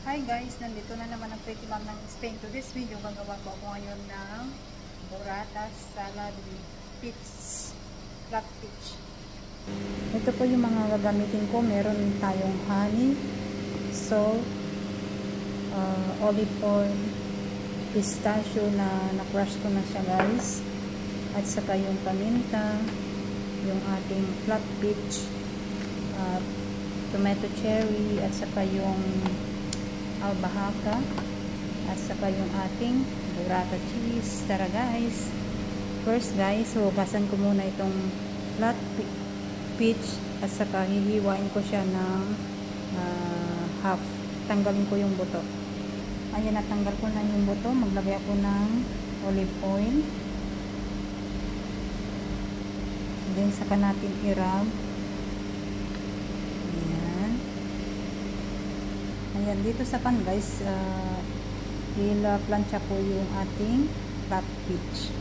Hi guys, nandito na naman ang Pretty Mom ng Spain. To this video, gagawa ko ako ngayon ng burrata salad with peach, black peach. Ito po yung mga gagamitin ko. Meron tayong honey, salt, olive oil, pistachio na na-crush ko na siya guys. At saka yung paminta, yung ating black peach, tomato cherry, at saka yung albahaca, at saka yung ating burrata cheese. Tara guys, first guys, hugasan ko muna itong flat peach at saka hihiwain ko siya ng half. Tanggalin ko yung buto. Ayan, natanggal ko na yung buto. Maglagay ako ng olive oil, then saka natin i-rub. Ayan, dito sa pan guys, plancha ko yung ating flat peach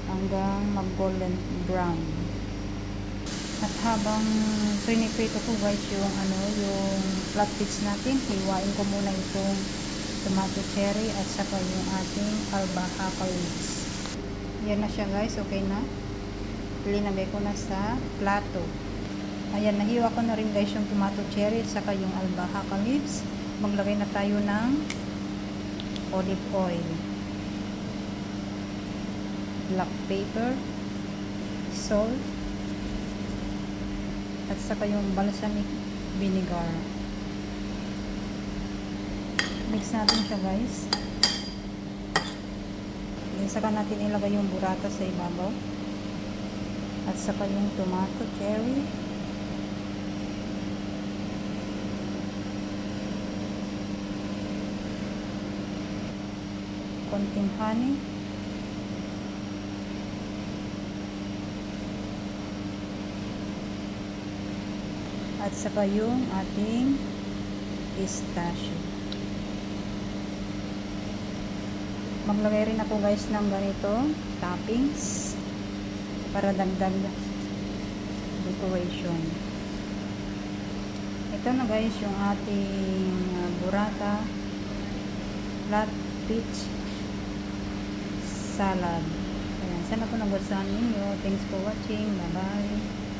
hanggang mag golden brown. At habang piniprito ko guys yung yung flat peach natin, hiwain ko muna itong tomato cherry at saka yung ating albahaca leaves. Yan na siya guys, okay na. Linagay ko na sa plato. Ayan, nahiwa ko na rin guys yung tomato cherry at saka yung albahaca leaves. Maglagay na tayo ng olive oil, black pepper, salt, at saka yung balsamic vinegar. Mix natin siya guys. Then saka natin ilagay yung burrata sa ibabaw at saka yung tomato cherry, konting honey, at saka yung ating pistachio. Maglagay rin ako guys ng ganito toppings para dagdag decoration. Ito na guys yung ating burrata flat peach salad. Ayan, sana po nagustuhan ninyo. Thanks for watching. Bye bye.